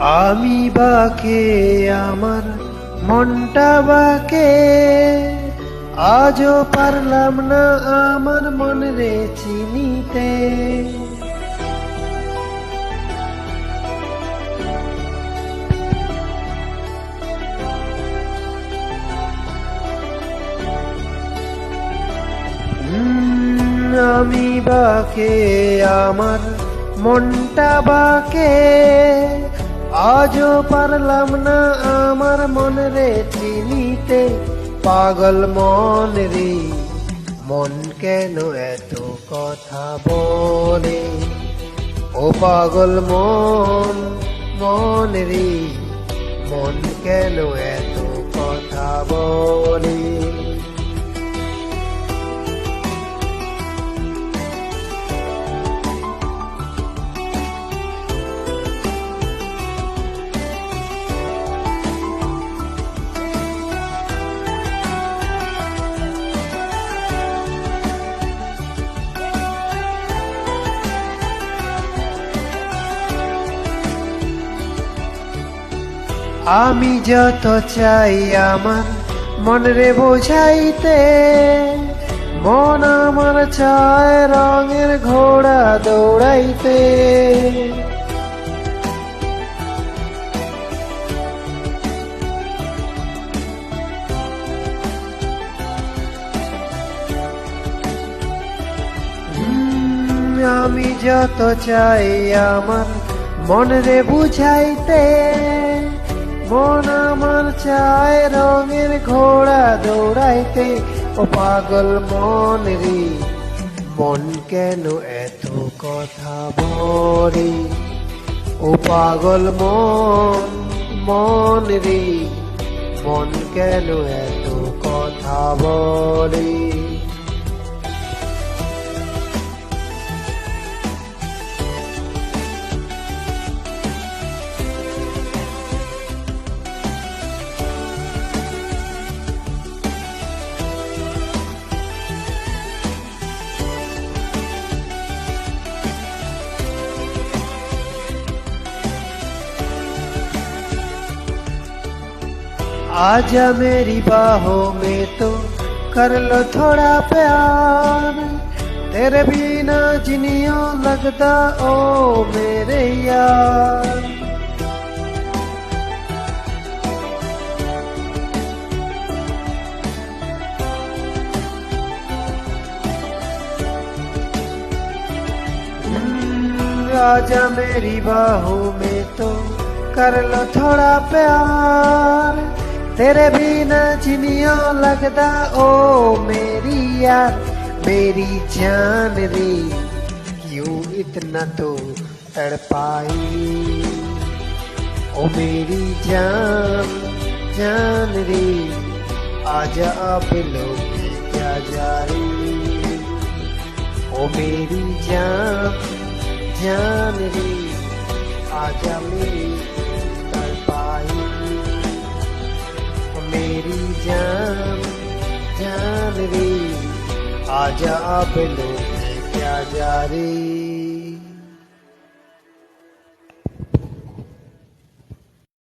আমি বাকে আমার মনটা বাকে, আজও পারলাম না আমার মন রে চিনিতে। আমি বাকে আমার মনটা বাকে, আজও পারলাম না আমার মন রে চিনিতে। পাগল মন রে মন কেন এত কথা বলে, ও পাগল মন মন রে মন কেন এত কথা বলে। আমি যত চাই আমার মন রে বোঝাইতে, মন আমার চায় রঙের ঘোড়া দৌড়াইতে। আমি যত চাই আমার মন রে বুঝাইতে, মন আমার চায় রঙের ঘোড়া দৌড়াইতে। ও পাগল মন রে মন কেন এত কথা বলে, ও পাগল মন মন রে মন কেন এত কথা বলে। आजा मेरी बाहों में तो कर लो थोड़ा प्यार, तेरे बिना जिनियों लगता ओ मेरे यार। आजा मेरी बाहों में तो कर लो थोड़ा प्यार, तेरे बिना जिनियों लगदा ओ मेरी यार। मेरी जान रे क्यों इतना तो तड़पाई, ओ मेरी जान जान रे आजा अब लोग क्या जा रही। ओ मेरी जान जान रे आजा मेरी तड़पाई, मेरी जान जान रे आजा अब लोग क्या जा रे।